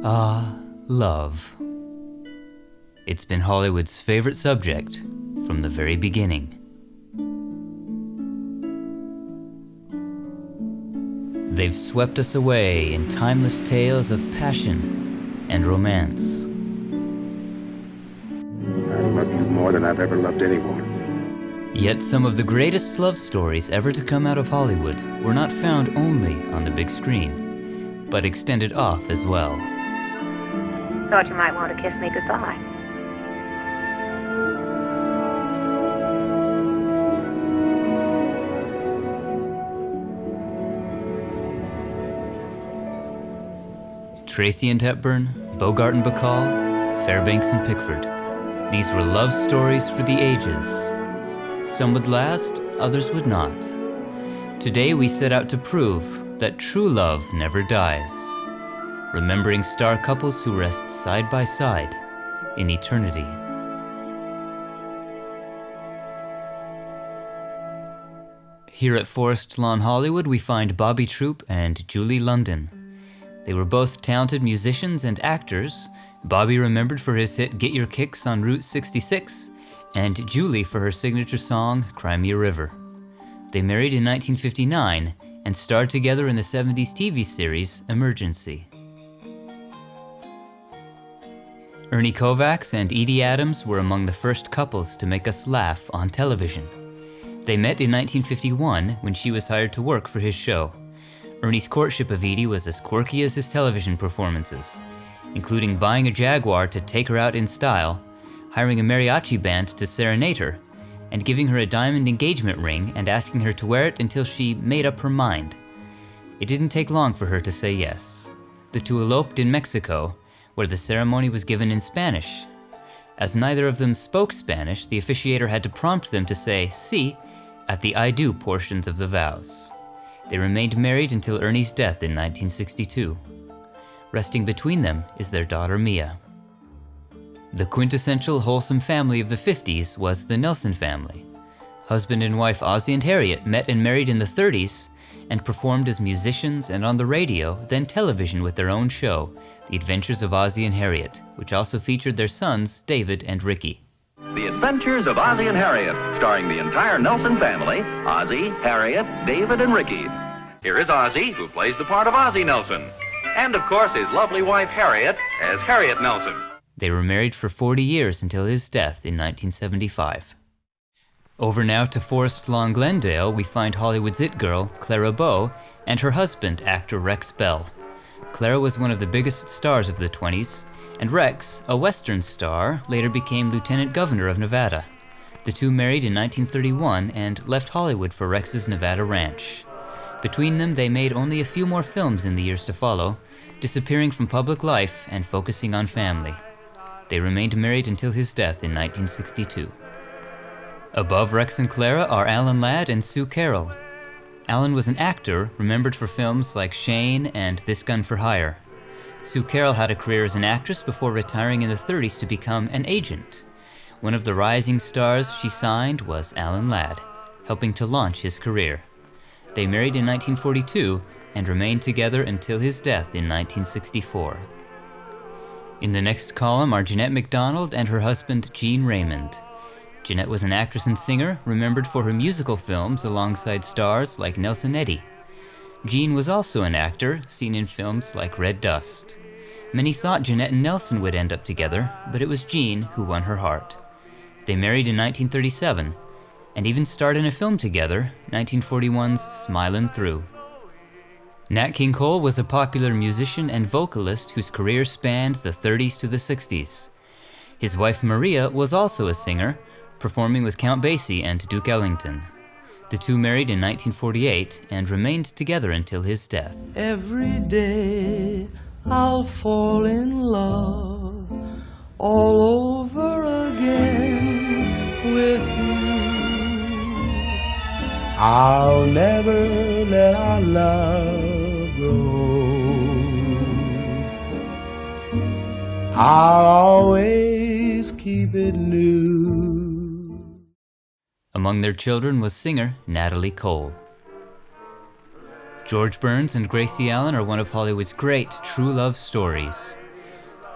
Ah, love. It's been Hollywood's favorite subject from the very beginning. They've swept us away in timeless tales of passion and romance. I love you more than I've ever loved anyone. Yet some of the greatest love stories ever to come out of Hollywood were not found only on the big screen, but extended off as well. Thought you might want to kiss me goodbye. Tracy and Hepburn, Bogart and Bacall, Fairbanks and Pickford. These were love stories for the ages. Some would last, others would not. Today we set out to prove that true love never dies, remembering star couples who rest side by side in eternity. Here at Forest Lawn Hollywood, we find Bobby Troup and Julie London. They were both talented musicians and actors, Bobby remembered for his hit Get Your Kicks on Route 66, and Julie for her signature song Cry Me a River. They married in 1959 and starred together in the 70s TV series Emergency. Ernie Kovacs and Edie Adams were among the first couples to make us laugh on television. They met in 1951 when she was hired to work for his show. Ernie's courtship of Edie was as quirky as his television performances, including buying a Jaguar to take her out in style, hiring a mariachi band to serenade her, and giving her a diamond engagement ring and asking her to wear it until she made up her mind. It didn't take long for her to say yes. The two eloped in Mexico, where the ceremony was given in Spanish. As neither of them spoke Spanish, the officiator had to prompt them to say "sí" at the I do portions of the vows. They remained married until Ernie's death in 1962. Resting between them is their daughter Mia. The quintessential wholesome family of the 50s was the Nelson family. Husband and wife Ozzie and Harriet met and married in the 30s and performed as musicians and on the radio, then television with their own show, The Adventures of Ozzie and Harriet, which also featured their sons, David and Ricky. The Adventures of Ozzie and Harriet, starring the entire Nelson family, Ozzie, Harriet, David, and Ricky. Here is Ozzie, who plays the part of Ozzie Nelson. And of course his lovely wife Harriet as Harriet Nelson. They were married for 40 years until his death in 1975. Over now to Forest Lawn, Glendale, we find Hollywood's it girl, Clara Bow, and her husband, actor Rex Bell. Clara was one of the biggest stars of the 20s, and Rex, a Western star, later became Lieutenant Governor of Nevada. The two married in 1931 and left Hollywood for Rex's Nevada ranch. Between them, they made only a few more films in the years to follow, disappearing from public life and focusing on family. They remained married until his death in 1962. Above Rex and Clara are Alan Ladd and Sue Carole. Alan was an actor, remembered for films like Shane and This Gun for Hire. Sue Carole had a career as an actress before retiring in the 30s to become an agent. One of the rising stars she signed was Alan Ladd, helping to launch his career. They married in 1942 and remained together until his death in 1964. In the next column are Jeanette MacDonald and her husband Gene Raymond. Jeanette was an actress and singer, remembered for her musical films alongside stars like Nelson Eddy. Gene was also an actor, seen in films like Red Dust. Many thought Jeanette and Nelson would end up together, but it was Gene who won her heart. They married in 1937, and even starred in a film together, 1941's Smilin' Through. Nat King Cole was a popular musician and vocalist whose career spanned the 30s to the 60s. His wife Maria was also a singer, performing with Count Basie and Duke Ellington. The two married in 1948 and remained together until his death. Every day I'll fall in love all over again with you. I'll never let our love grow. I'll always keep it new. Among their children was singer Natalie Cole. George Burns and Gracie Allen are one of Hollywood's great true love stories.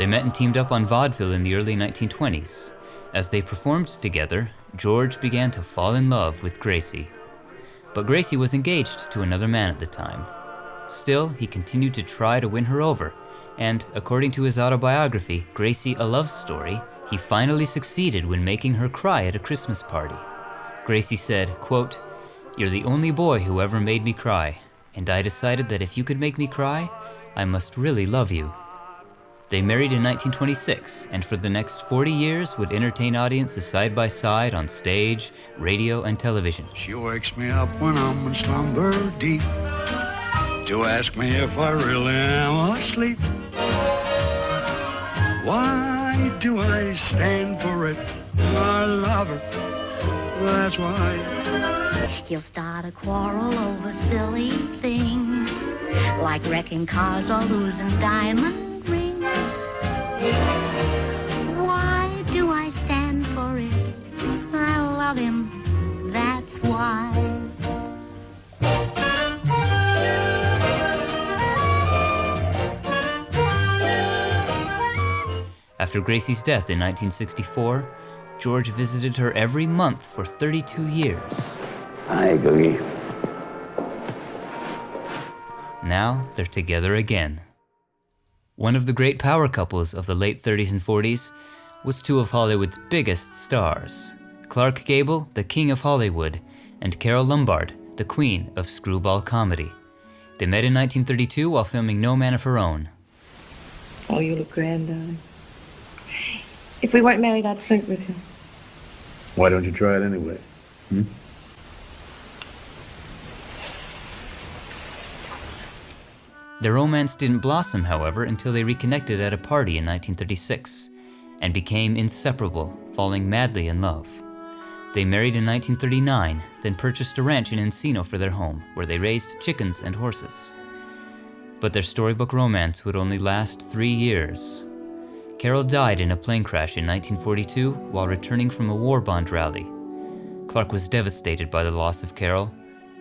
They met and teamed up on vaudeville in the early 1920s. As they performed together, George began to fall in love with Gracie. But Gracie was engaged to another man at the time. Still, he continued to try to win her over, and according to his autobiography, Gracie, a Love Story, he finally succeeded when making her cry at a Christmas party. Gracie said, quote, "You're the only boy who ever made me cry, and I decided that if you could make me cry, I must really love you." They married in 1926, and for the next 40 years would entertain audiences side by side on stage, radio, and television. She wakes me up when I'm in slumber deep to ask me if I really am asleep. Why do I stand for it? I love her, that's why. He'll start a quarrel over silly things, like wrecking cars or losing diamond rings. Why do I stand for it? I love him, that's why. After Gracie's death in 1964, George visited her every month for 32 years. Hi, Googie. Now they're together again. One of the great power couples of the late 30s and 40s was two of Hollywood's biggest stars, Clark Gable, the king of Hollywood, and Carole Lombard, the queen of screwball comedy. They met in 1932 while filming No Man of Her Own. Oh, you look grand, darling. If we weren't married, I'd flirt with you. Why don't you try it anyway? Their romance didn't blossom, however, until they reconnected at a party in 1936 and became inseparable, falling madly in love. They married in 1939, then purchased a ranch in Encino for their home, where they raised chickens and horses. But their storybook romance would only last 3 years. Carole died in a plane crash in 1942 while returning from a war bond rally. Clark was devastated by the loss of Carole,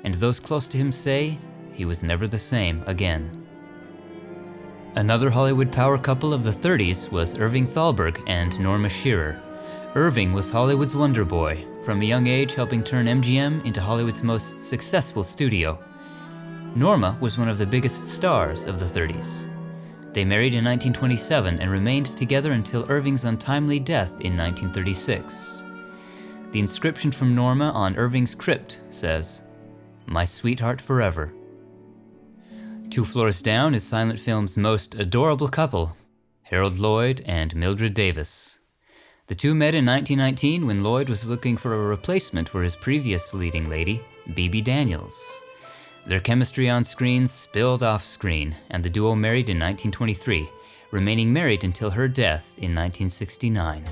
and those close to him say he was never the same again. Another Hollywood power couple of the 30s was Irving Thalberg and Norma Shearer. Irving was Hollywood's wonder boy, from a young age helping turn MGM into Hollywood's most successful studio. Norma was one of the biggest stars of the 30s. They married in 1927 and remained together until Irving's untimely death in 1936. The inscription from Norma on Irving's crypt says, "My sweetheart forever." 2 floors down is silent film's most adorable couple, Harold Lloyd and Mildred Davis. The two met in 1919 when Lloyd was looking for a replacement for his previous leading lady, Bebe Daniels. Their chemistry on screen spilled off screen, and the duo married in 1923, remaining married until her death in 1969.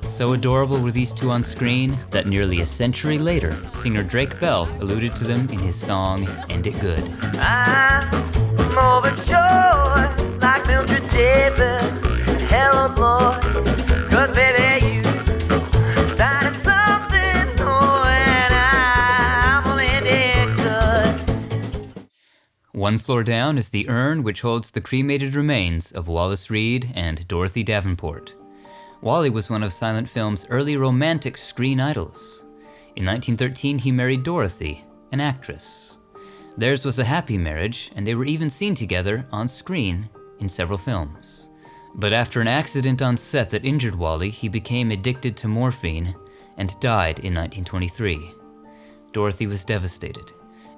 So adorable were these two on screen that nearly a century later, singer Drake Bell alluded to them in his song, End It Good. I'm overjoyed like Mildred Davis and Harold Lloyd, 'cause baby you started something new and I'm gonna end it good. 1 floor down is the urn which holds the cremated remains of Wallace Reid and Dorothy Davenport. Wally was one of silent film's early romantic screen idols. In 1913 he married Dorothy, an actress. Theirs was a happy marriage, and they were even seen together on screen in several films. But after an accident on set that injured Wally, he became addicted to morphine and died in 1923. Dorothy was devastated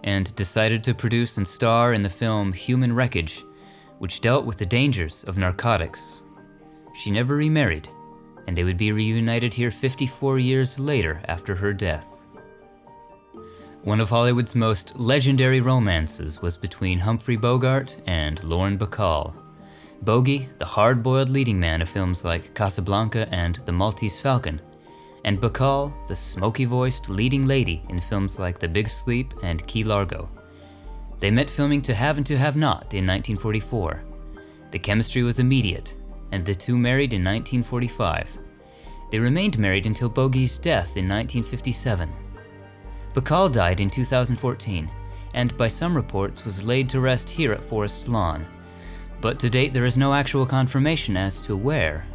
and decided to produce and star in the film Human Wreckage, which dealt with the dangers of narcotics. She never remarried, and they would be reunited here 54 years later after her death. One of Hollywood's most legendary romances was between Humphrey Bogart and Lauren Bacall. Bogey, the hard-boiled leading man of films like Casablanca and The Maltese Falcon, and Bacall, the smoky-voiced leading lady in films like The Big Sleep and Key Largo. They met filming To Have and To Have Not in 1944. The chemistry was immediate, and the two married in 1945. They remained married until Bogey's death in 1957. Bacall died in 2014, and by some reports was laid to rest here at Forest Lawn. But to date there is no actual confirmation as to where.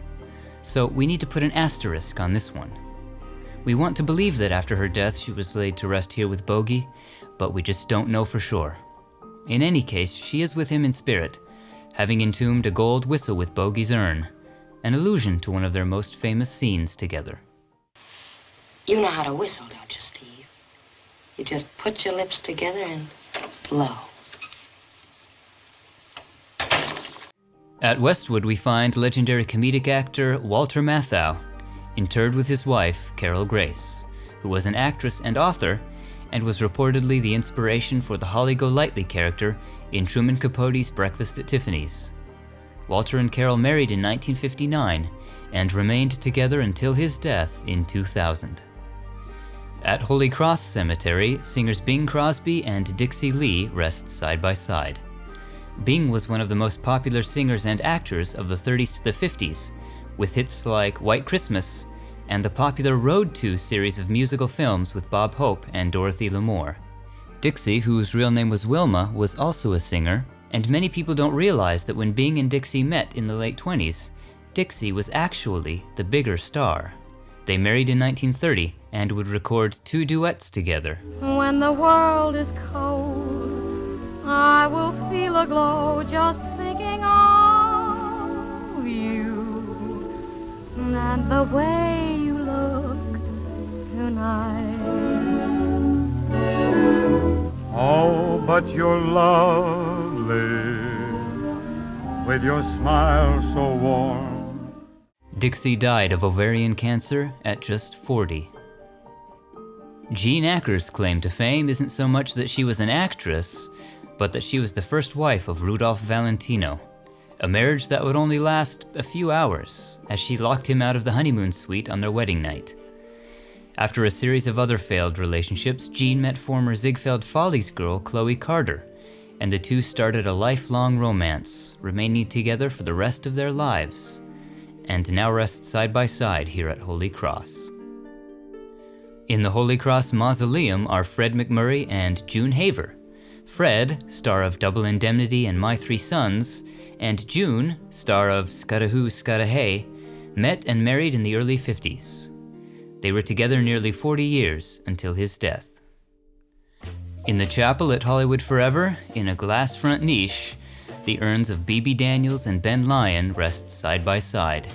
So we need to put an asterisk on this one. We want to believe that after her death she was laid to rest here with Bogey, but we just don't know for sure. In any case, she is with him in spirit, having entombed a gold whistle with Bogey's urn, an allusion to one of their most famous scenes together. You know how to whistle, don't you, Steve? You just put your lips together and blow. At Westwood we find legendary comedic actor Walter Matthau, interred with his wife, Carole Grace, who was an actress and author, and was reportedly the inspiration for the Holly Golightly character in Truman Capote's Breakfast at Tiffany's. Walter and Carole married in 1959 and remained together until his death in 2000. At Holy Cross Cemetery, singers Bing Crosby and Dixie Lee rest side by side. Bing was one of the most popular singers and actors of the 30s to the 50s, with hits like White Christmas and the popular Road To series of musical films with Bob Hope and Dorothy Lamour. Dixie, whose real name was Wilma, was also a singer, and many people don't realize that when Bing and Dixie met in the late 20s, Dixie was actually the bigger star. They married in 1930 and would record 2 duets together. When the world is cold, I will feel a glow just thinking of you and the way you look tonight. Oh, but you're lovely with your smile so warm. Dixie died of ovarian cancer at just 40. Jean Acker's claim to fame isn't so much that she was an actress, but that she was the first wife of Rudolph Valentino, a marriage that would only last a few hours, as she locked him out of the honeymoon suite on their wedding night. After a series of other failed relationships, Jean met former Ziegfeld Follies girl Chloe Carter, and the two started a lifelong romance, remaining together for the rest of their lives, and now rest side by side here at Holy Cross. In the Holy Cross Mausoleum are Fred McMurray and June Haver. Fred, star of Double Indemnity and My Three Sons, and June, star of Scudda-Hoo, Scudda-Hey, met and married in the early 50s. They were together nearly 40 years until his death. In the chapel at Hollywood Forever, in a glass front niche, the urns of Bebe Daniels and Ben Lyon rest side by side.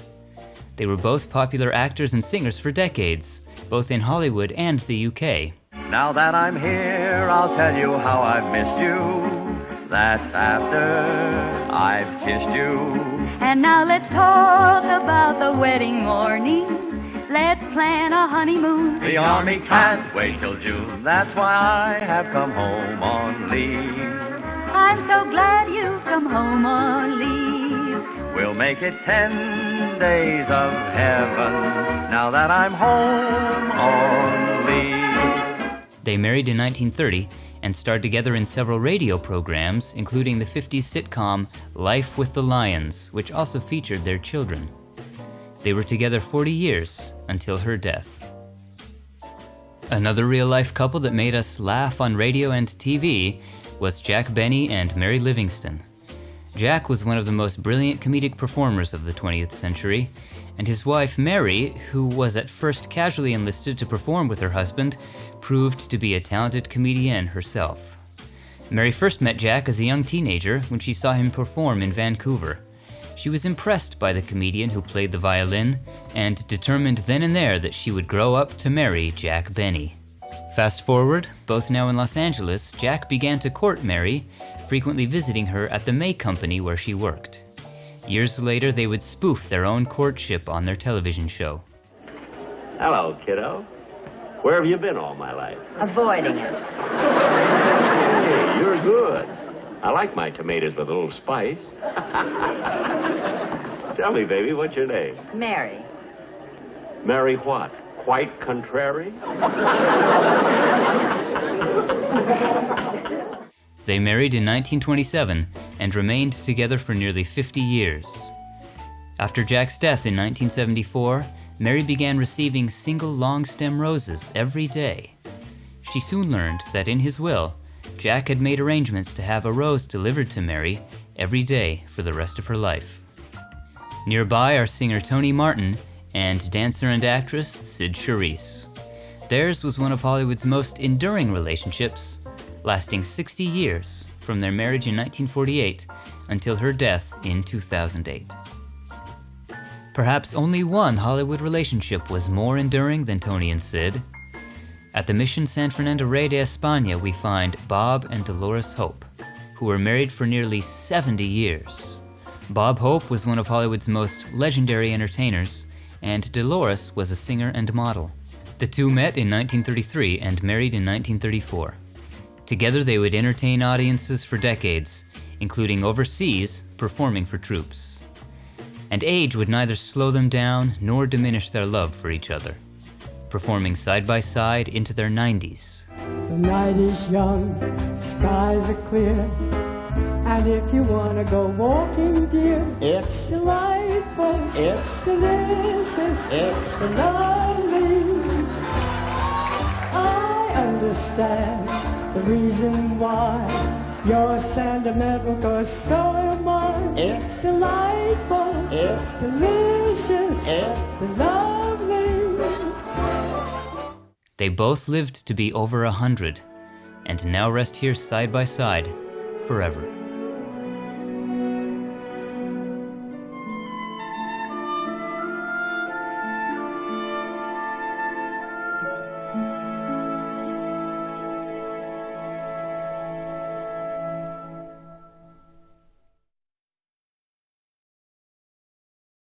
They were both popular actors and singers for decades, both in Hollywood and the UK. Now that I'm here, I'll tell you how I've missed you. That's after I've kissed you. And now let's talk about the wedding morning. Let's plan a honeymoon. The army can't wait till June. That's why I have come home on leave. I'm so glad you've come home on leave. We'll make it 10 days of heaven now that I'm home on leave. They married in 1930 and starred together in several radio programs, including the 50s sitcom Life with the Lions, which also featured their children. They were together 40 years until her death. Another real-life couple that made us laugh on radio and TV was Jack Benny and Mary Livingston. Jack was one of the most brilliant comedic performers of the 20th century, and his wife Mary, who was at first casually enlisted to perform with her husband, proved to be a talented comedian herself. Mary first met Jack as a young teenager when she saw him perform in Vancouver. She was impressed by the comedian who played the violin and determined then and there that she would grow up to marry Jack Benny. Fast forward, both now in Los Angeles, Jack began to court Mary, frequently visiting her at the May Company where she worked. Years later, they would spoof their own courtship on their television show. Hello, kiddo. Where have you been all my life? Avoiding it. Hey, you're good. I like my tomatoes with a little spice. Tell me, baby, what's your name? Mary. Mary what? Quite contrary? They married in 1927 and remained together for nearly 50 years. After Jack's death in 1974, Mary began receiving single long-stem roses every day. She soon learned that in his will, Jack had made arrangements to have a rose delivered to Mary every day for the rest of her life. Nearby are singer Tony Martin and dancer and actress Sid Charisse. Theirs was one of Hollywood's most enduring relationships, lasting 60 years from their marriage in 1948 until her death in 2008. Perhaps only one Hollywood relationship was more enduring than Tony and Sid. At the Mission San Fernando Rey de España, we find Bob and Dolores Hope, who were married for nearly 70 years. Bob Hope was one of Hollywood's most legendary entertainers, and Dolores was a singer and model. The two met in 1933 and married in 1934. Together they would entertain audiences for decades, including overseas, performing for troops. And age would neither slow them down nor diminish their love for each other, performing side by side into their 90s. The night is young, skies are clear, and if you wanna go walking, dear, it's delightful, it's delicious, it's lovely. I understand the reason why you're sentimental, 'cause so am I. It's delightful, it's delicious, it's lovely. They both lived to be over 100, and now rest here side by side forever.